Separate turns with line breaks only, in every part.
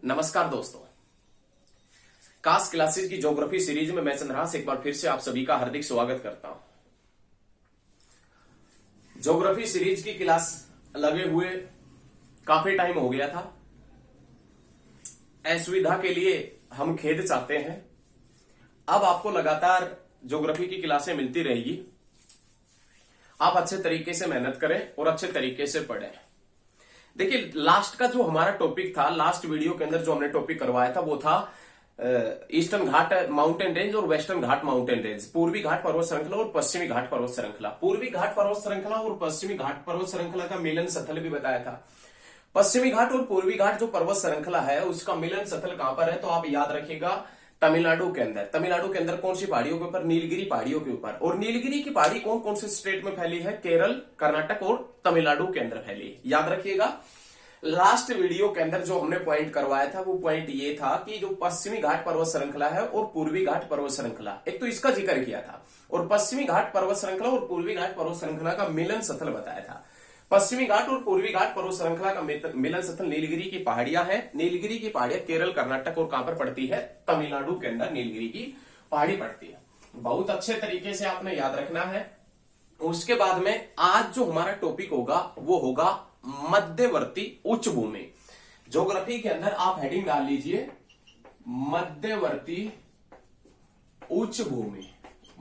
नमस्कार दोस्तों, cast classes की ज्योग्राफी सीरीज में मैं चंद्रहास एक बार फिर से आप सभी का हार्दिक स्वागत करता हूं। ज्योग्राफी सीरीज की क्लास लगे हुए काफी टाइम हो गया था। असुविधा के लिए हम खेद चाहते हैं। अब आपको लगातार ज्योग्राफी की क्लासें मिलती रहेगी। आप अच्छे तरीके से मेहनत करें और अच्छे तरीके से पढ़ें। देखिए, लास्ट का जो हमारा टॉपिक था, लास्ट वीडियो के अंदर जो हमने टॉपिक करवाया था वो था ईस्टर्न घाट माउंटेन रेंज और वेस्टर्न घाट माउंटेन रेंज, पूर्वी घाट पर्वत श्रृंखला और पश्चिमी घाट पर्वत श्रृंखला। पूर्वी घाट पर्वत श्रृंखला और पश्चिमी घाट पर्वत श्रृंखला का मिलन स्थल भी बताया था। पश्चिमी घाट और पूर्वी घाट जो पर्वत श्रृंखला है उसका मिलन स्थल कहां पर है, तो आप याद रखिएगा तमिलनाडु के अंदर। तमिलनाडु के अंदर कौन सी पहाड़ियों के ऊपर? नीलगिरी पहाड़ियों के ऊपर। और नीलगिरी की पहाड़ी कौन कौन से स्टेट में फैली है? केरल, कर्नाटक और तमिलनाडु के अंदर फैली है। याद रखिएगा, लास्ट वीडियो के अंदर जो हमने पॉइंट करवाया था वो पॉइंट ये था कि जो पश्चिमी घाट पर्वत श्रृंखला है और पूर्वी घाट पर्वत श्रृंखला, एक तो इसका जिक्र किया था, और पश्चिमी घाट पर्वत श्रृंखला और पूर्वी घाट पर्वत श्रृंखला का मिलन स्थल बताया था। पश्चिमी घाट और पूर्वी घाट पर्वत श्रृंखला का मिलन स्थल नीलगिरी की पहाड़ियां हैं। नीलगिरी की पहाड़ियां केरल, कर्नाटक और कहां पर पड़ती है? तमिलनाडु के अंदर नीलगिरी की पहाड़ी पड़ती है। बहुत अच्छे तरीके से आपने याद रखना है। उसके बाद में आज जो हमारा टॉपिक होगा वो होगा मध्यवर्ती उच्च भूमि। ज्योग्राफी के अंदर आप हेडिंग डाल लीजिए मध्यवर्ती उच्च भूमि।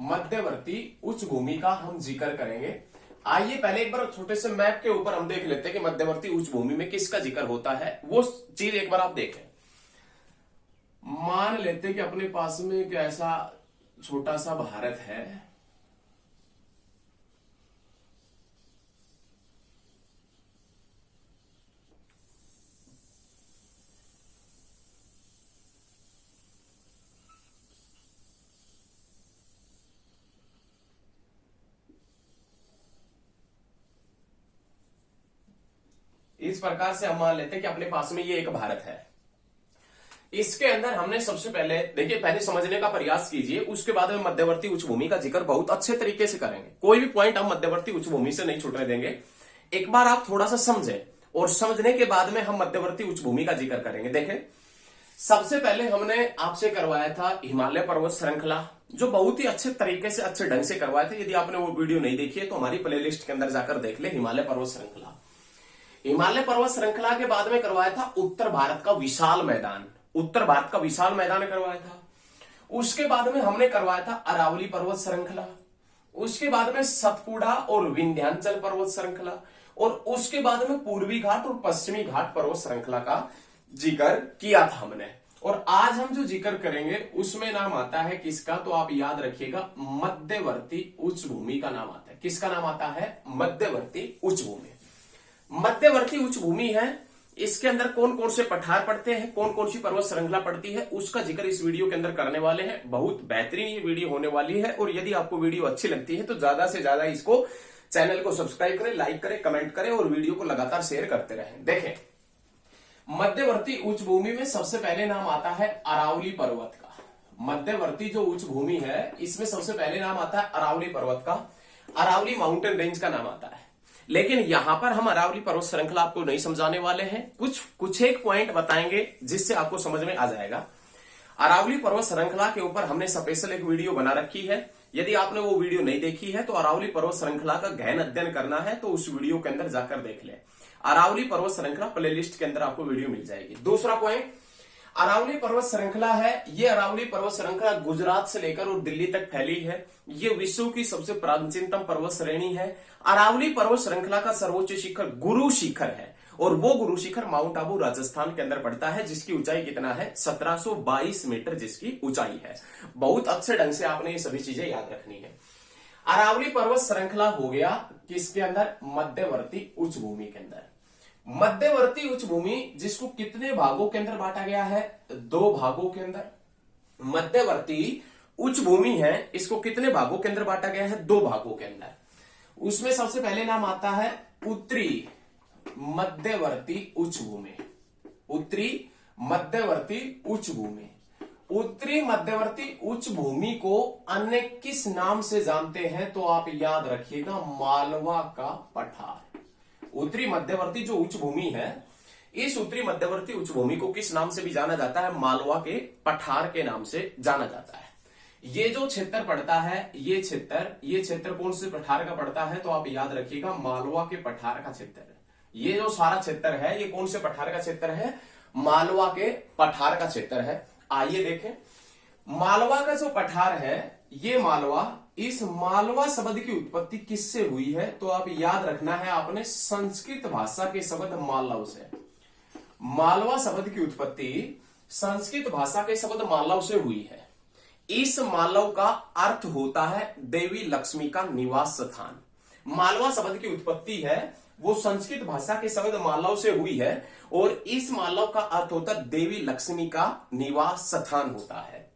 मध्यवर्ती उच्च भूमि का हम जिक्र करेंगे। आइए पहले एक बार छोटे से मैप के ऊपर हम देख लेते हैं कि मध्यवर्ती उच्च भूमि में किसका जिक्र होता है, वो चीज एक बार आप देखें। मान लेते हैं कि अपने पास में एक ऐसा छोटा सा भारत है। इस प्रकार से हम मान लेते हैं कि अपने पास में ये एक भारत है। इसके अंदर हमने सबसे पहले देखिए, पहले समझने का प्रयास कीजिए, उसके बाद में मध्यवर्ती उच्च भूमि का जिक्र बहुत अच्छे तरीके से करेंगे। कोई भी पॉइंट हम मध्यवर्ती उच्च भूमि से नहीं छूटने देंगे। एक बार आप थोड़ा सा समझें और समझने के बाद में हम मध्यवर्ती उच्च भूमि का जिक्र करेंगे। देखें, सबसे पहले हमने आपसे करवाया था हिमालय पर्वत श्रृंखला, जो बहुत ही अच्छे तरीके से अच्छे ढंग से करवाया था। यदि आपने वो वीडियो नहीं देखी है तो हमारी प्लेलिस्ट के अंदर जाकर देख ले, हिमालय पर्वत श्रृंखला। हिमालय पर्वत श्रृंखला के बाद में करवाया था उत्तर भारत का विशाल मैदान। उत्तर भारत का विशाल मैदान करवाया था। उसके बाद में हमने करवाया था अरावली पर्वत श्रृंखला। उसके बाद में सतपुड़ा और विंध्याचल पर्वत श्रृंखला, और उसके बाद में पूर्वी घाट और पश्चिमी घाट पर्वत श्रृंखला का जिक्र किया था हमने। और आज हम जो जिक्र करेंगे उसमें नाम आता है किसका, तो आप याद रखिएगा मध्यवर्ती उच्च भूमि का नाम आता है। किसका नाम आता है? मध्यवर्ती उच्च भूमि। मध्यवर्ती उच्च भूमि है। इसके अंदर कौन कौन से पठार पड़ते हैं, कौन कौन सी पर्वत श्रृंखला पड़ती है, उसका जिक्र इस वीडियो के अंदर करने वाले हैं। बहुत बेहतरीन ये वीडियो होने वाली है। और यदि आपको वीडियो अच्छी लगती है तो ज्यादा से ज्यादा इसको चैनल को सब्सक्राइब करें, लाइक करें, कमेंट करें और वीडियो को लगातार शेयर करते रहें। देखें, मध्यवर्ती उच्च भूमि में सबसे पहले नाम आता है अरावली पर्वत का। मध्यवर्ती जो उच्च भूमि है इसमें सबसे पहले नाम आता है अरावली पर्वत का। अरावली माउंटेन रेंज का नाम आता है। लेकिन यहां पर हम अरावली पर्वत श्रृंखला आपको नहीं समझाने वाले हैं। कुछ एक पॉइंट बताएंगे जिससे आपको समझ में आ जाएगा। अरावली पर्वत श्रृंखला के ऊपर हमने स्पेशल एक वीडियो बना रखी है। यदि आपने वो वीडियो नहीं देखी है तो अरावली पर्वत श्रृंखला का गहन अध्ययन करना है तो उस वीडियो के अंदर जाकर देख ले। अरावली पर्वत श्रृंखला प्लेलिस्ट के अंदर आपको वीडियो मिल जाएगी। दूसरा पॉइंट, अरावली पर्वत श्रृंखला है। ये अरावली पर्वत श्रृंखला गुजरात से लेकर और दिल्ली तक फैली है। ये विश्व की सबसे प्राचीनतम पर्वत श्रेणी है। अरावली पर्वत श्रृंखला का सर्वोच्च शिखर गुरु शिखर है, और वो गुरु शिखर माउंट आबू राजस्थान के अंदर पड़ता है, जिसकी ऊंचाई कितना है? 1722 मीटर जिसकी ऊंचाई है। बहुत अच्छे ढंग से आपने ये सभी चीजें याद रखनी है। अरावली पर्वत श्रृंखला हो गया किसके अंदर? मध्यवर्ती उच्च भूमि के अंदर। मध्यवर्ती उच्च भूमि जिसको कितने भागों के अंदर बांटा गया है? 2 भागों के अंदर। मध्यवर्ती उच्च भूमि है, इसको कितने भागों के अंदर बांटा गया है? 2 भागों के अंदर। उसमें सबसे पहले नाम आता है उत्तरी मध्यवर्ती उच्च भूमि। उत्तरी मध्यवर्ती उच्च भूमि। उत्तरी मध्यवर्ती उच्च भूमि को अन्य किस नाम से जानते हैं, तो आप याद रखिएगा मालवा का पठार। उत्तरी मध्यवर्ती जो उच्च भूमि है इस उत्तरी मध्यवर्ती उच्चभूमि को किस नाम से भी जाना जाता है? मालवा के पठार के नाम से जाना जाता है। ये जो क्षेत्र पड़ता है, ये क्षेत्र कौन से पठार का पड़ता है? तो आप याद रखिएगा मालवा के पठार का क्षेत्र। ये जो सारा क्षेत्र है ये कौन से पठार का क्षेत्र है? मालवा के पठार का क्षेत्र है। आइए देखें, मालवा का जो पठार है ये मालवा, इस मालवा शब्द की उत्पत्ति किससे हुई है? तो आप याद रखना है आपने संस्कृत भाषा के शब्द मालव से। मालवा शब्द की उत्पत्ति संस्कृत भाषा के शब्द मालव से हुई है। इस मालव का अर्थ होता है देवी लक्ष्मी का निवास स्थान। मालवा शब्द की उत्पत्ति है वो संस्कृत भाषा के शब्द मालव से हुई है और इस मालव का अर्थ होता है देवी लक्ष्मी का निवास स्थान होता है।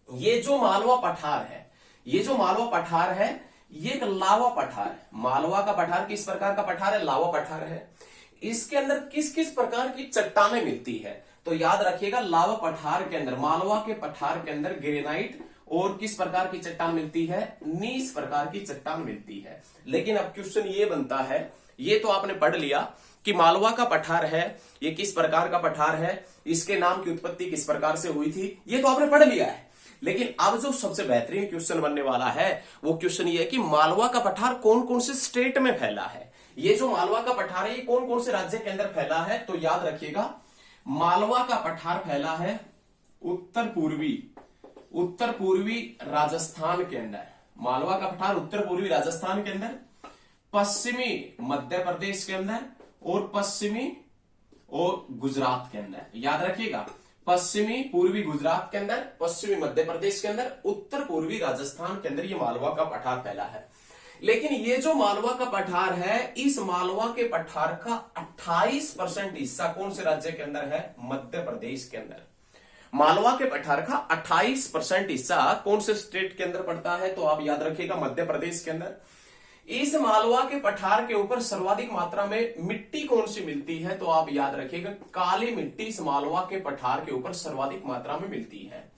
ये जो मालवा पठार है, ये जो मालवा पठार है ये एक लावा पठार है। मालवा का पठार किस प्रकार का पठार है? लावा पठार है। इसके अंदर किस किस प्रकार की चट्टानें मिलती है? तो याद रखिएगा लावा पठार के अंदर, मालवा के पठार के अंदर ग्रेनाइट और किस प्रकार की चट्टान मिलती है? नीस प्रकार की चट्टान मिलती है। लेकिन अब क्वेश्चन ये बनता है, ये तो आपने पढ़ लिया कि मालवा का पठार है, ये किस प्रकार का पठार है, इसके नाम की उत्पत्ति किस प्रकार से हुई थी, ये तो आपने पढ़ लिया है। लेकिन अब जो सबसे बेहतरीन क्वेश्चन बनने वाला है वो क्वेश्चन ये है कि मालवा का पठार कौन कौन से स्टेट में फैला है? ये जो मालवा का पठार है ये कौन कौन से राज्य के अंदर फैला है? तो याद रखिएगा मालवा का पठार फैला है उत्तर पूर्वी राजस्थान के अंदर। मालवा का पठार उत्तर पूर्वी राजस्थान के अंदर, पश्चिमी मध्य प्रदेश के अंदर और पश्चिमी और गुजरात के अंदर। याद रखिएगा पश्चिमी पूर्वी गुजरात के अंदर, पश्चिमी मध्य प्रदेश के अंदर, उत्तर पूर्वी राजस्थान के अंदर ये मालवा का पठार फैला है। लेकिन ये जो मालवा का पठार है, इस मालवा के पठार का 28% हिस्सा कौन से राज्य के अंदर है? मध्य प्रदेश के अंदर। मालवा के पठार का 28% हिस्सा कौन से स्टेट के अंदर पड़ता है? तो आप याद रखिएगा मध्य प्रदेश के अंदर। इस मालवा के पठार के ऊपर सर्वाधिक मात्रा में मिट्टी कौन सी मिलती है? तो आप याद रखिएगा काली मिट्टी इस मालवा के पठार के ऊपर सर्वाधिक मात्रा में मिलती है।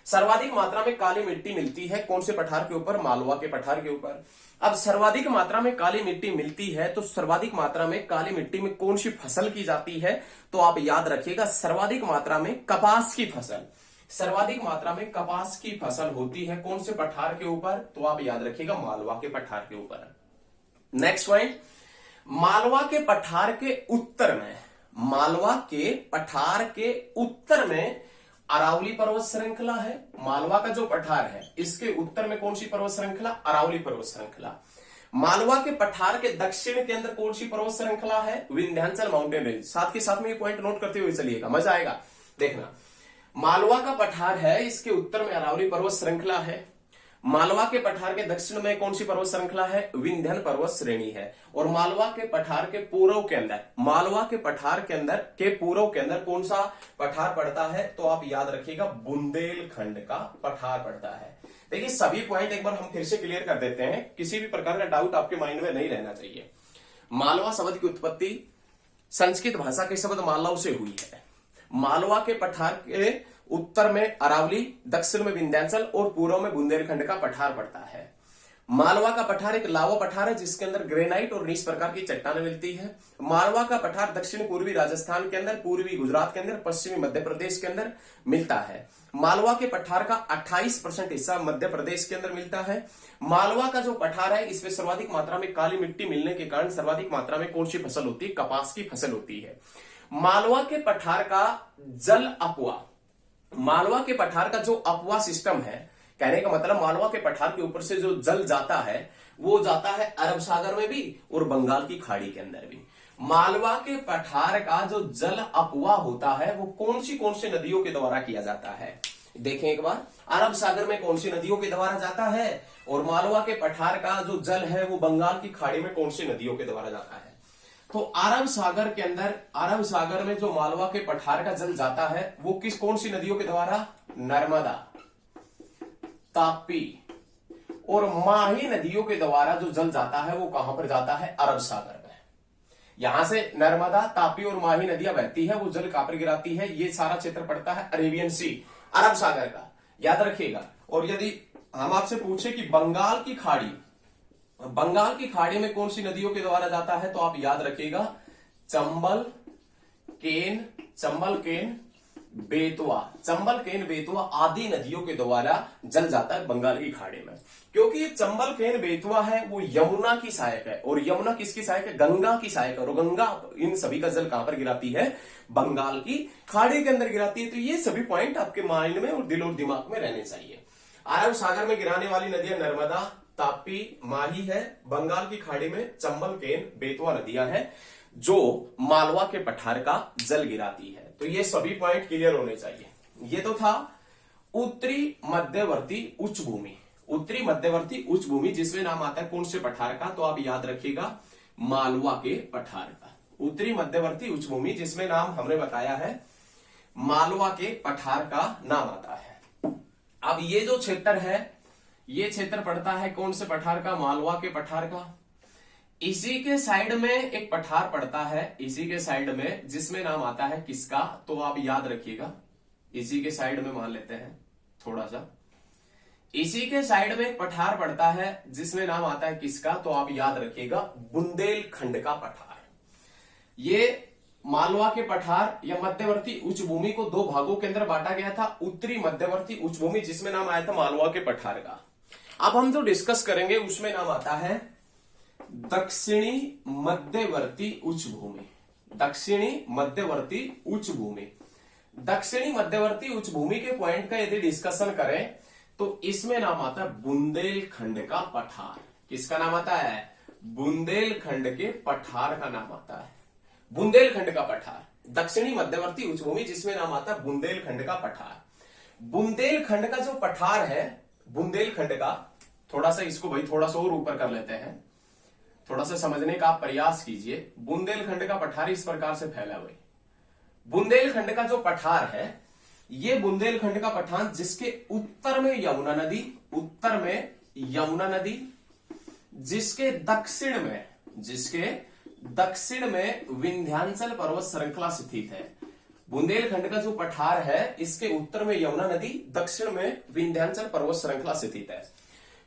सर्वाधिक मात्रा में काली मिट्टी मिलती है कौन से पठार के ऊपर? मालवा के पठार के ऊपर। अब सर्वाधिक मात्रा में काली मिट्टी मिलती है तो सर्वाधिक मात्रा में काली मिट्टी में कौन सी फसल की जाती है? तो आप याद रखिएगा सर्वाधिक मात्रा में कपास की फसल। सर्वाधिक मात्रा में कपास की फसल होती है कौन से पठार के ऊपर? तो आप याद रखिएगा मालवा के पठार के ऊपर। नेक्स्ट पॉइंट, मालवा के पठार के उत्तर में, मालवा के पठार के उत्तर में अरावली पर्वत श्रृंखला है। मालवा का जो पठार है इसके उत्तर में कौन सी पर्वत श्रृंखला? अरावली पर्वत श्रृंखला। मालवा के पठार के दक्षिण के अंदर कौन सी पर्वत श्रृंखला है? Vindhyachal mountain range. साथ के साथ में ये पॉइंट नोट करते हुए चलिएगा, मजा आएगा। देखना, मालवा का पठार है, इसके उत्तर में अरावली पर्वत श्रृंखला है। मालवा के पठार के दक्षिण में कौन सी पर्वत श्रृंखला है? विंध्यन पर्वत श्रेणी है। और मालवा के पठार के पूर्व के अंदर, मालवा के पठार के अंदर के पूर्व के अंदर कौन सा पठार पड़ता है? तो आप याद रखिएगा बुंदेलखंड का पठार पड़ता है। देखिए सभी पॉइंट एक बार हम फिर से क्लियर कर देते हैं, किसी भी प्रकार का डाउट आपके माइंड में नहीं रहना चाहिए। मालवा शब्द की उत्पत्ति संस्कृत भाषा के शब्द मालव से हुई है। मालवा के पठार के उत्तर में अरावली, दक्षिण में विंध्याचल और पूर्व में बुंदेलखंड का पठार पड़ता है। मालवा का पठार एक लावा पठार है जिसके अंदर ग्रेनाइट और नीस प्रकार की चट्टानें मिलती है। मालवा का पठार दक्षिण पूर्वी राजस्थान के अंदर, पूर्वी गुजरात के अंदर, पश्चिमी मध्य प्रदेश के अंदर मिलता है। मालवा के पठार का 28% हिस्सा मध्य प्रदेश के अंदर मिलता है। मालवा का जो पठार है इसमें सर्वाधिक मात्रा में काली मिट्टी मिलने के कारण सर्वाधिक मात्रा में कौन सी फसल होती है? कपास की फसल होती है। मालवा के पठार का जल अपवा, मालवा के पठार का जो अपवा सिस्टम है, कहने का मतलब मालवा के पठार के ऊपर से जो जल जाता है वो जाता है अरब सागर में भी और बंगाल की खाड़ी के अंदर भी। मालवा के पठार का जो जल अपवा होता है वो कौन सी नदियों के द्वारा किया जाता है? देखें एक बार, अरब सागर में कौन सी नदियों के द्वारा जाता है और मालवा के पठार का जो जल है वो बंगाल की खाड़ी में कौन सी नदियों के द्वारा जाता है? तो अरब सागर के अंदर, अरब सागर में जो मालवा के पठार का जल जाता है वो कौन सी नदियों के द्वारा? नर्मदा, तापी और माही नदियों के द्वारा जो जल जाता है वो कहां पर जाता है? अरब सागर में। यहां से नर्मदा, तापी और माही नदियां बहती है, वो जल कहां पर गिराती है? ये सारा क्षेत्र पड़ता है अरेबियन सी, अरब सागर का, याद रखिएगा। और यदि हम आपसे पूछे कि बंगाल की खाड़ी, बंगाल की खाड़ी में कौन सी नदियों के द्वारा जाता है? तो आप याद रखिएगा चंबल, केन, चंबल केन, बेतवा, चंबल केन बेतवा आदि नदियों के द्वारा जल जाता है बंगाल की खाड़ी में। क्योंकि ये चंबल केन बेतवा है वो यमुना की सहायक है, और यमुना किसकी सहायक है? गंगा की सहायक है, और गंगा इन सभी का जल कहां पर गिराती है? बंगाल की खाड़ी के अंदर गिराती है। तो ये सभी पॉइंट आपके माइंड में और दिल और दिमाग में रहने चाहिए। अरब सागर में गिराने वाली नदियां नर्मदा, तापी, माही है। बंगाल की खाड़ी में चंबल केन बेतवा नदियां हैं जो मालवा के पठार का जल गिराती है। तो ये सभी पॉइंट क्लियर होने चाहिए। ये तो था उत्तरी मध्यवर्ती उच्च भूमि। उत्तरी मध्यवर्ती उच्च भूमि जिसमें नाम आता है कौन से पठार का? तो आप याद रखिएगा मालवा के पठार का। उत्तरी मध्यवर्ती उच्च भूमि जिसमें नाम हमने बताया है मालवा के पठार का नाम आता है। अब ये जो क्षेत्र है, ये क्षेत्र पड़ता है कौन से पठार का? मालवा के पठार का। इसी के साइड में एक पठार पड़ता है, इसी के साइड में, जिसमें नाम आता है किसका? तो आप याद रखिएगा, इसी के साइड में मान लेते हैं थोड़ा सा, इसी के साइड में एक पठार पड़ता है जिसमें नाम आता है किसका? तो आप याद रखिएगा बुंदेलखंड का पठार। ये मालवा के पठार या मध्यवर्ती उच्च भूमि को दो भागों के अंदर बांटा गया था। उत्तरी मध्यवर्ती उच्च भूमि जिसमें नाम आया था मालवा के पठार का। अब हम जो डिस्कस करेंगे उसमें नाम आता है दक्षिणी मध्यवर्ती उच्च भूमि। दक्षिणी मध्यवर्ती उच्च भूमि, दक्षिणी मध्यवर्ती उच्च भूमि के पॉइंट का यदि डिस्कशन करें तो इसमें नाम आता है बुंदेलखंड का पठार। किसका नाम आता है? बुंदेलखंड के पठार का नाम आता है, बुंदेलखंड का पठार। दक्षिणी मध्यवर्ती उच्च भूमि जिसमें नाम आता है बुंदेलखंड का पठार। बुंदेलखंड का जो पठार है, बुंदेलखंड का, थोड़ा सा इसको भाई थोड़ा सा और ऊपर कर लेते हैं, थोड़ा सा समझने का प्रयास कीजिए। बुंदेलखंड का पठार इस प्रकार से फैला हुआ है। बुंदेलखंड का जो पठार है, ये बुंदेलखंड का पठार जिसके उत्तर में यमुना नदी, उत्तर में यमुना नदी, जिसके दक्षिण में विंध्याचल पर्वत श्रृंखला स्थित है। बुंदेलखंड का जो पठार है इसके उत्तर में यमुना नदी, दक्षिण में विंध्याचल पर्वत श्रृंखला स्थित है।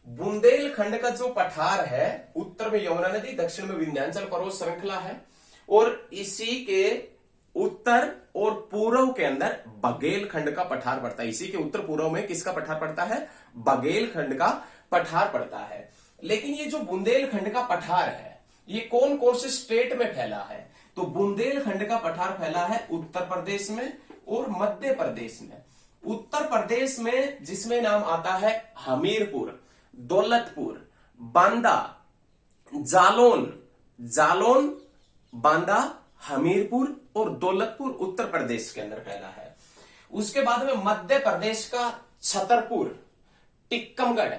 बुंदेलखंड का जो पठार है उत्तर में यमुना नदी, दक्षिण में विंध्याचल पर्वत श्रृंखला है, और इसी के उत्तर और पूर्व के अंदर बघेलखंड का पठार पड़ता है। इसी के उत्तर पूर्व में किसका पठार पड़ता है? बघेलखंड का पठार पड़ता है। लेकिन ये जो बुंदेलखंड का पठार है ये कौन कौन से स्टेट में फैला है? तो बुंदेलखंड का पठार फैला है उत्तर प्रदेश में और मध्य प्रदेश में। उत्तर प्रदेश में जिसमें नाम आता है हमीरपुर, दौलतपुर, बांदा, जालौन, बांदा, हमीरपुर और दौलतपुर उत्तर प्रदेश के अंदर फैला है। उसके बाद में मध्य प्रदेश का छतरपुर, टिक्कमगढ़,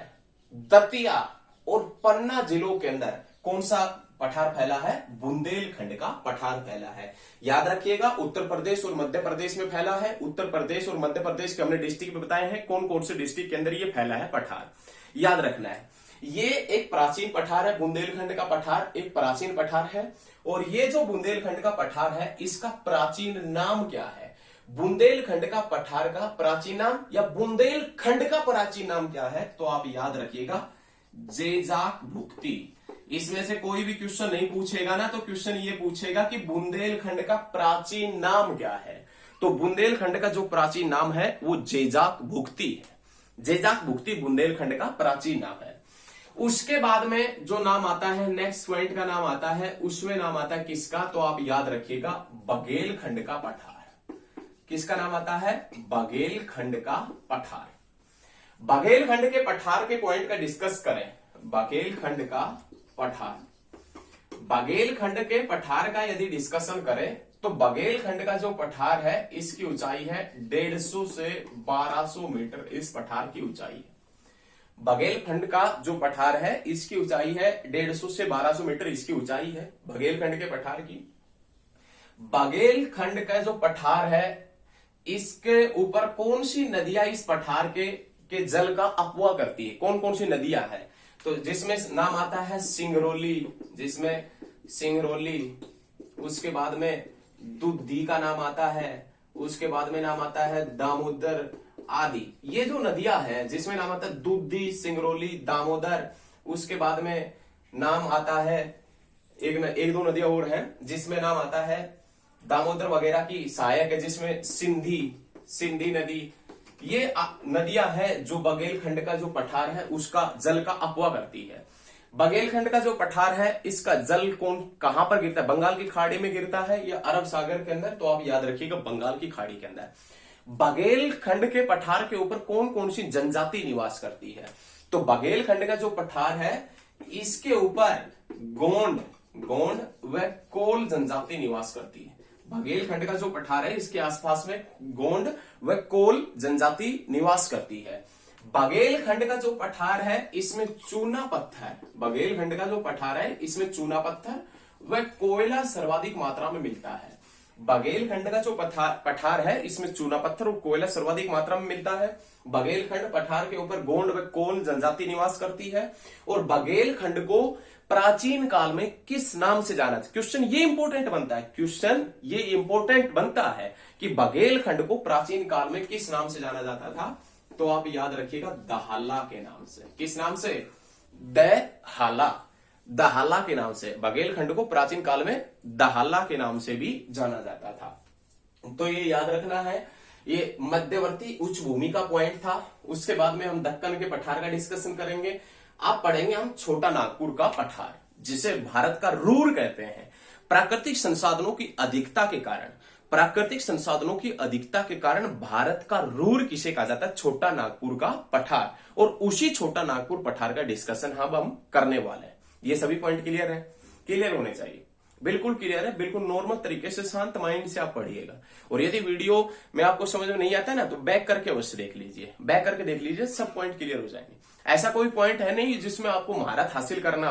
दतिया और पन्ना जिलों के अंदर कौन सा पठार फैला है? बुंदेलखंड का पठार फैला है। याद रखिएगा उत्तर प्रदेश और मध्य प्रदेश में फैला है। उत्तर प्रदेश और मध्य प्रदेश के हमने डिस्ट्रिक्ट में बताए हैं कौन कौन से डिस्ट्रिक्ट के अंदर ये फैला है पठार, याद रखना है। ये एक प्राचीन पठार है, बुंदेलखंड का पठार एक प्राचीन पठार है। और ये जो बुंदेलखंड का पठार है इसका प्राचीन नाम क्या है? बुंदेलखंड का पठार का प्राचीन नाम या बुंदेलखंड का प्राचीन नाम क्या है? तो आप याद रखिएगा जेजाक भुक्ति। इसमें से कोई भी क्वेश्चन नहीं पूछेगा ना तो क्वेश्चन ये पूछेगा कि बुंदेलखंड का प्राचीन नाम क्या है। तो बुंदेलखंड का जो प्राचीन नाम है वो जेजाक भुक्ति है। जेजाक भुक्ति बुंदेलखंड का प्राचीन नाम है। उसके बाद में जो नाम आता है, नेक्स्ट पॉइंट का नाम आता है, उसमें नाम आता है किसका? तो आप याद रखिएगा बघेलखंड का पठार। किसका नाम आता है? बघेलखंड का पठार। बघेलखंड के पठार के पॉइंट का डिस्कस करें। बघेलखंड का पठार, बघेलखंड के पठार का यदि डिस्कशन करें तो बघेलखंड का जो पठार है इसकी ऊंचाई है 150 से 1200 मीटर। इस पठार की ऊंचाई है, बघेलखंड का जो पठार है इसकी ऊंचाई है 150 से 1200 मीटर। इसकी ऊंचाई है बघेलखंड के पठार की। बघेलखंड का जो पठार है इसके ऊपर कौन सी नदियां इस पठार के जल का अपव्यय करती है? कौन कौन सी नदियां हैं? तो जिसमें नाम आता है सिंगरौली, जिसमें सिंगरौली, उसके बाद में दुधी का नाम आता है, उसके बाद में नाम आता है दामोदर आदि। ये जो नदियां हैं जिसमें नाम आता है दुधी, सिंगरौली, दामोदर, उसके बाद में नाम आता है एक दो नदियां और हैं जिसमें नाम आता है दामोदर वगैरह की सहायक है, जिसमें सिंधी नदी, ये नदियां हैं जो बघेलखंड का जो पठार है उसका जल का अपवा करती है। बघेलखंड का जो पठार है इसका जल कहां पर गिरता है? बंगाल की खाड़ी में गिरता है या अरब सागर के अंदर? तो आप याद रखिएगा बंगाल की खाड़ी के अंदर। बघेलखंड के पठार के ऊपर कौन कौन सी जनजाति निवास करती है? तो बघेलखंड का जो पठार है इसके ऊपर गोंड व कोल जनजाति निवास करती है। बघेलखंड का जो पठार है इसके आसपास में गोंड व कोल जनजाति निवास करती है। बघेलखंड का जो पठार है इसमें चूना पत्थर, बघेलखंड का जो पठार है इसमें चूना पत्थर व कोयला सर्वाधिक मात्रा में मिलता है। बघेलखंड का जो पठार है इसमें चूना पत्थर और कोयला सर्वाधिक मात्रा में मिलता है। बघेलखंड पठार के ऊपर गोंड व कोल जनजाति निवास करती है। और बघेलखंड को प्राचीन काल में किस नाम से जाना? क्वेश्चन ये इंपॉर्टेंट बनता है, क्वेश्चन ये इंपॉर्टेंट बनता है कि बघेलखंड को प्राचीन काल में किस नाम से जाना जाता था? तो आप याद रखिएगा दहाला के नाम से। किस नाम से? दहाला के नाम से। बघेलखंड को प्राचीन काल में दहाला के नाम से भी जाना जाता था। तो ये याद रखना है, ये मध्यवर्ती उच्च भूमि का पॉइंट था। उसके बाद में हम दक्कन के पठार का डिस्कशन करेंगे। आप पढ़ेंगे हम छोटा नागपुर का पठार, जिसे भारत का रूर कहते हैं। प्राकृतिक संसाधनों की अधिकता के कारण भारत का रूर किसे कहा जाता है? छोटा नागपुर का पठार। और उसी छोटा नागपुर पठार का डिस्कशन हम करने वाले हैं। ये सभी पॉइंट क्लियर है? क्लियर होने चाहिए, बिल्कुल क्लियर है। बिल्कुल नॉर्मल तरीके से शांत माइंड से आप पढ़िएगा। और यदि वीडियो में आपको समझ में नहीं आता है ना, तो बैक करके अवश्य देख लीजिए, बैक करके देख लीजिए, सब पॉइंट क्लियर हो जाएंगे। ऐसा कोई पॉइंट है नहीं जिसमें आपको महारत हासिल करना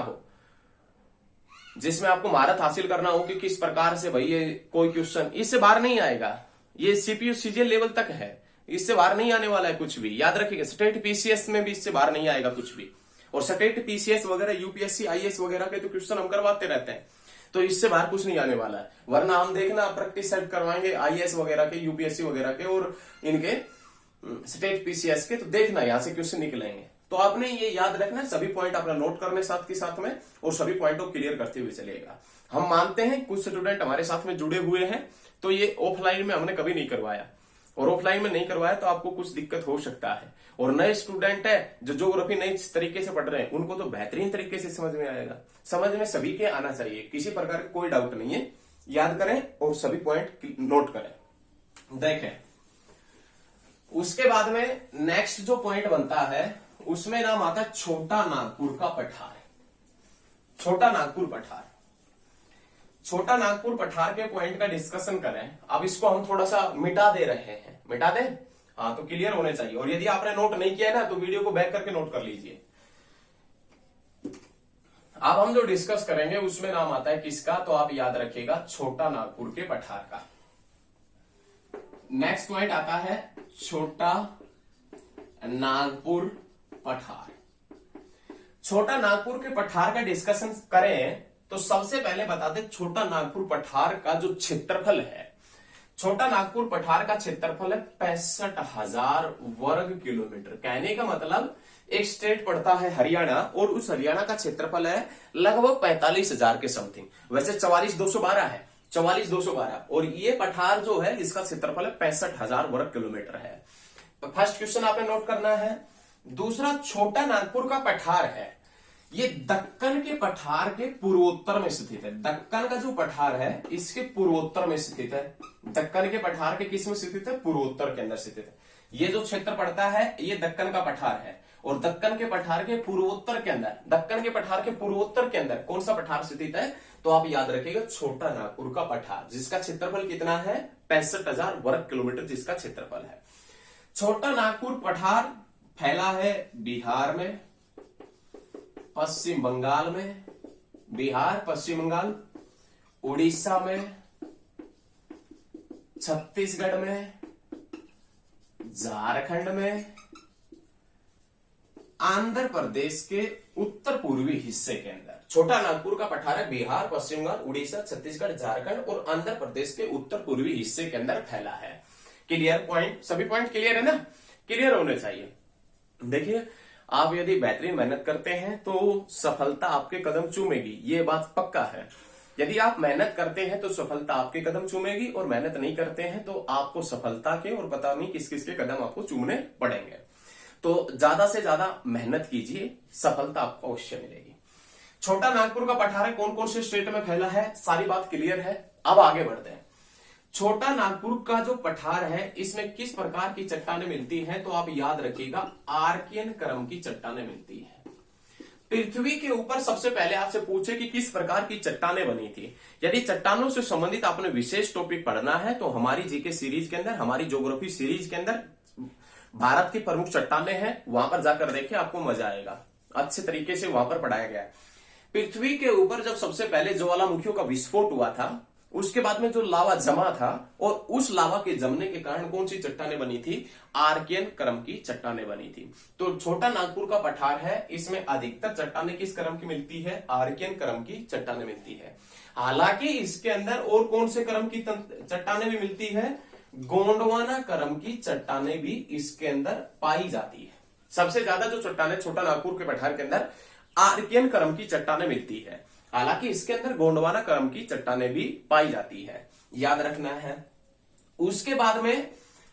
हो, कि किस प्रकार से भाई ये कोई क्वेश्चन इससे बाहर नहीं आएगा। ये सीपीयू सीजीएल लेवल तक है, इससे बाहर नहीं आने वाला है कुछ भी। याद रखिएगा स्टेट पीसीएस में भी इससे बाहर नहीं आएगा कुछ भी। और स्टेट पीसीएस वगैरह, यूपीएससी, आईएएस वगैरह के तो क्वेश्चन हम करवाते रहते हैं, तो इससे बाहर कुछ नहीं आने वाला है। वरना हम देखना प्रैक्टिस सेट करवाएंगे आईएएस वगैरह के, यूपीएससी वगैरह के और इनके स्टेट पीसीएस के, तो देखना यहां से क्वेश्चन निकलेंगे। तो आपने ये याद रखना, सभी पॉइंट अपना नोट करने साथ के साथ में, और सभी पॉइंट को क्लियर करते हुए चलिएगा। हम मानते हैं कुछ स्टूडेंट हमारे साथ में जुड़े हुए हैं, तो ये ऑफलाइन में हमने कभी नहीं करवाया, और ऑफलाइन में नहीं करवाया तो आपको कुछ दिक्कत हो सकता है। और नए स्टूडेंट है जो ज्योग्राफी नए तरीके से पढ़ रहे हैं, उनको तो बेहतरीन तरीके से समझ में आएगा। समझ में सभी के आना चाहिए, किसी प्रकार का कोई डाउट नहीं है। याद करें और सभी पॉइंट नोट करें। देखें, उसके बाद में नेक्स्ट जो पॉइंट बनता है उसमें नाम आता है छोटा नागपुर का पठार। छोटा नागपुर पठार, छोटा नागपुर पठार के पॉइंट का डिस्कशन करें। अब इसको हम थोड़ा सा मिटा दे रहे हैं, मिटा दे, हाँ, तो क्लियर होने चाहिए। और यदि आपने नोट नहीं किया है ना, तो वीडियो को बैक करके नोट कर लीजिए। अब हम जो डिस्कस करेंगे उसमें नाम आता है किसका? तो आप याद रखिएगा छोटा नागपुर के पठार का। नेक्स्ट पॉइंट आता है छोटा नागपुर पठार। छोटा नागपुर के पठार का डिस्कशन करें तो सबसे पहले बता दें छोटा नागपुर पठार का जो क्षेत्रफल है। छोटा नागपुर पठार का क्षेत्रफल है 65,000 वर्ग किलोमीटर। कहने का मतलब एक स्टेट पड़ता है हरियाणा, और उस हरियाणा का क्षेत्रफल है लगभग 45,000 के समथिंग। वैसे 44,212 है, 44,212, और ये पठार जो है इसका क्षेत्रफल है 65,000 वर्ग किलोमीटर है। तो फर्स्ट क्वेश्चन आपने नोट करना है। दूसरा, छोटा नागपुर का पठार है, ये दक्कन के पठार के पूर्वोत्तर में स्थित है। दक्कन का जो पठार है इसके पूर्वोत्तर में स्थित है। दक्कन के पठार के किस में स्थित है? पूर्वोत्तर के अंदर स्थित है। ये जो क्षेत्र पड़ता है ये दक्कन का पठार है, और दक्कन के पठार के पूर्वोत्तर के अंदर, दक्कन के पठार के पूर्वोत्तर के अंदर कौन सा पठार स्थित है? तो आप याद रखिएगा छोटा नागपुर का पठार, जिसका क्षेत्रफल कितना है? 65,000 वर्ग किलोमीटर जिसका क्षेत्रफल है। छोटा नागपुर पठार फैला है बिहार में, पश्चिम बंगाल में, बिहार, पश्चिम बंगाल, उड़ीसा में, छत्तीसगढ़ में, झारखंड में, आंध्र प्रदेश के उत्तर पूर्वी हिस्से के अंदर। छोटा नागपुर का पठार है बिहार, पश्चिम बंगाल, उड़ीसा, छत्तीसगढ़, झारखंड और आंध्र प्रदेश के उत्तर पूर्वी हिस्से के अंदर फैला है। Clear point? सभी पॉइंट क्लियर है ना? क्लियर होने चाहिए। देखिए, आप यदि बेहतरीन मेहनत करते हैं तो सफलता आपके कदम चूमेगी, ये बात पक्का है। यदि आप मेहनत करते हैं तो सफलता आपके कदम चूमेगी, और मेहनत नहीं करते हैं तो आपको सफलता के और पता नहीं किस किस के कदम आपको चूमने पड़ेंगे। तो ज्यादा से ज्यादा मेहनत कीजिए, सफलता आपको अवश्य मिलेगी। छोटा नागपुर का पठार कौन कौन से स्टेट में फैला है, सारी बात क्लियर है। अब आगे बढ़ते हैं। छोटा नागपुर का जो पठार है इसमें किस प्रकार की चट्टानें मिलती हैं, तो आप याद रखिएगा आर्कियन क्रम की चट्टानें मिलती हैं। पृथ्वी के ऊपर सबसे पहले आपसे पूछे कि किस प्रकार की चट्टानें बनी थी। यदि चट्टानों से संबंधित आपने विशेष टॉपिक पढ़ना है तो हमारी जीके सीरीज के अंदर, हमारी ज्योग्राफी सीरीज के अंदर भारत की प्रमुख चट्टानें हैं, वहां पर जाकर देखिए, आपको मजा आएगा। अच्छे तरीके से वहां पर पढ़ाया गया है। पृथ्वी के ऊपर जब सबसे पहले ज्वालामुखियों का विस्फोट हुआ था, उसके बाद में जो लावा जमा था और उस लावा के जमने के कारण कौन सी चट्टानें बनी थी, आर्कियन क्रम की चट्टानें बनी थी। तो छोटा नागपुर का पठार है, इसमें अधिकतर चट्टानें किस क्रम की मिलती है, आर्कियन क्रम की चट्टानें मिलती है। हालांकि इसके अंदर और कौन से क्रम की चट्टानें भी मिलती है, गोंडवाना क्रम की चट्टानें भी इसके अंदर पाई जाती है। सबसे ज्यादा जो चट्टानें छोटा नागपुर के पठार के अंदर आर्कियन क्रम की चट्टानें मिलती है, हालांकि इसके अंदर गोंडवाना क्रम की चट्टानें भी पाई जाती है, याद रखना है। उसके बाद में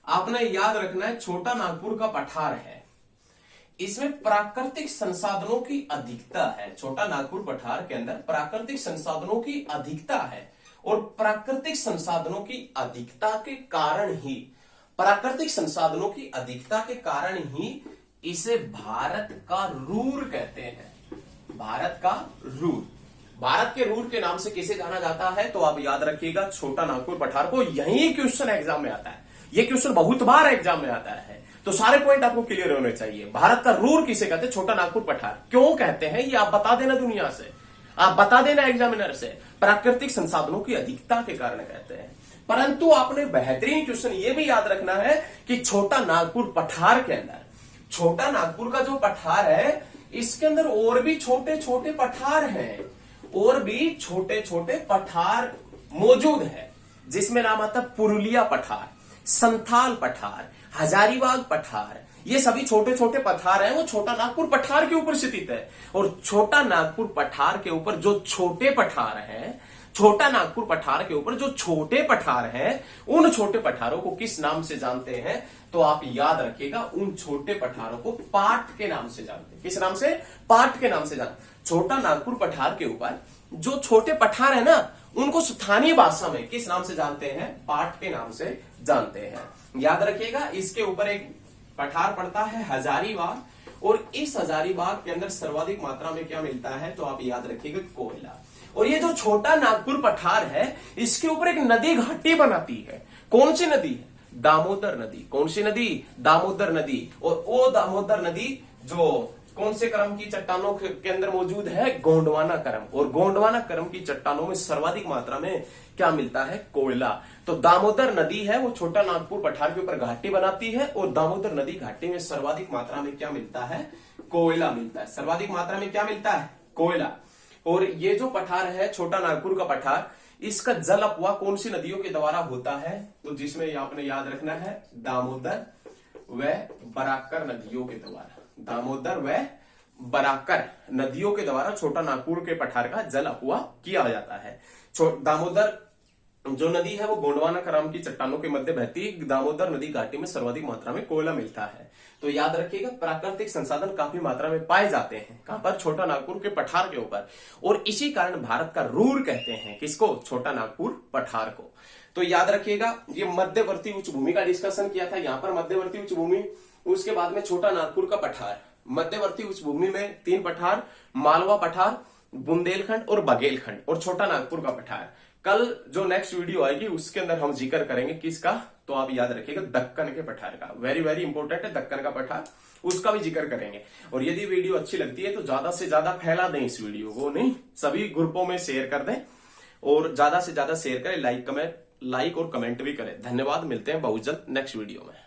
आपने याद रखना है छोटा नागपुर का पठार है, इसमें प्राकृतिक संसाधनों की अधिकता है। छोटा नागपुर पठार के अंदर प्राकृतिक संसाधनों की अधिकता है, और प्राकृतिक संसाधनों की अधिकता के कारण ही, प्राकृतिक संसाधनों की अधिकता के कारण ही इसे भारत का रूर कहते हैं। भारत का रूर, भारत के रूर के नाम से किसे जाना जाता है, तो आप याद रखिएगा छोटा नागपुर पठार को। यही क्वेश्चन एग्जाम में आता है, ये क्वेश्चन बहुत बार एग्जाम में आता है, तो सारे पॉइंट आपको क्लियर होने चाहिए। भारत का रूर किसे कहते हैं, छोटा नागपुर पठार क्यों कहते हैं, ये आप बता देना दुनिया से, आप बता देना एग्जामिनर से। प्राकृतिक संसाधनों की अधिकता के कारण कहते हैं। परंतु आपने बेहतरीन क्वेश्चन ये भी याद रखना है कि छोटा नागपुर पठार के अंदर, छोटा नागपुर का जो पठार है इसके अंदर और भी छोटे छोटे पठार हैं, और भी छोटे छोटे पठार मौजूद है, जिसमें नाम आता है पुरुलिया पठार, संथाल पठार, हजारीबाग पठार। ये सभी छोटे छोटे पठार हैं, वो छोटा नागपुर पठार के ऊपर स्थित है। और छोटा नागपुर पठार के ऊपर जो छोटे पठार हैं, छोटा नागपुर पठार के ऊपर जो छोटे पठार हैं, उन छोटे पठारों को किस नाम से जानते हैं, तो आप याद रखिएगा उन छोटे पठारों को पाट के नाम से जानते हैं। किस नाम से, पाट के नाम से जानते। छोटा नागपुर पठार के ऊपर जो छोटे पठार है ना, उनको स्थानीय भाषा में किस नाम से जानते हैं, पाट के नाम से जानते हैं। याद रखिएगा। इसके ऊपर एक पठार पड़ता है हजारीबाग, और इस हजारीबाग के अंदर सर्वाधिक मात्रा में क्या मिलता है, तो आप याद रखिएगा कोयला। और ये जो छोटा नागपुर पठार है, इसके ऊपर एक नदी घाटी बनाती है। कौन सी नदी है, दामोदर नदी। कौन सी नदी, दामोदर नदी। और वो दामोदर नदी जो कौन से क्रम की चट्टानों के अंदर मौजूद है, गोंडवाना क्रम। और गोंडवाना क्रम की चट्टानों में सर्वाधिक मात्रा में क्या मिलता है, कोयला। तो दामोदर नदी है, वो छोटा नागपुर पठार के ऊपर घाटी बनाती है, और दामोदर नदी घाटी में सर्वाधिक मात्रा में क्या मिलता है, कोयला मिलता है। सर्वाधिक मात्रा में क्या मिलता है, कोयला। और ये जो पठार है छोटा नागपुर का पठार, इसका जल अपवाह कौन सी नदियों के द्वारा होता है, तो जिसमें आपने याद रखना है दामोदर व बराकर नदियों के द्वारा। दामोदर व बराकर नदियों के द्वारा छोटा नागपुर के पठार का जल अपवाह किया जाता है। दामोदर जो नदी है वो गोंडवाना क्रम की चट्टानों के मध्य बहती दामोदर नदी घाटी में सर्वाधिक मात्रा में कोयला मिलता है। तो याद रखिएगा प्राकृतिक संसाधन काफी मात्रा में पाए जाते हैं, कहां पर, छोटा नागपुर के पठार के ऊपर। और इसी कारण भारत का रूर कहते हैं किसको, छोटा नागपुर पठार को। तो याद रखिएगा ये मध्यवर्ती उच्च भूमि का डिस्कशन किया था, यहां पर मध्यवर्ती उच्च भूमि, उसके बाद में छोटा नागपुर का पठार। मध्यवर्ती उच्च भूमि में 3 पठार, मालवा पठार, बुंदेलखंड और बघेलखंड, और छोटा नागपुर का पठार। कल जो नेक्स्ट वीडियो आएगी उसके अंदर हम जिक्र करेंगे किसका, तो आप याद रखिएगा दक्कन के पठार का। वेरी वेरी इंपॉर्टेंट है दक्कन का पठार, उसका भी जिक्र करेंगे। और यदि वीडियो अच्छी लगती है तो ज्यादा से ज्यादा फैला दें इस वीडियो को, नहीं सभी ग्रुपों में शेयर कर दें, और ज्यादा से ज्यादा शेयर करें, लाइक और कमेंट भी करें। धन्यवाद, मिलते हैं बहुत जल्द नेक्स्ट वीडियो में।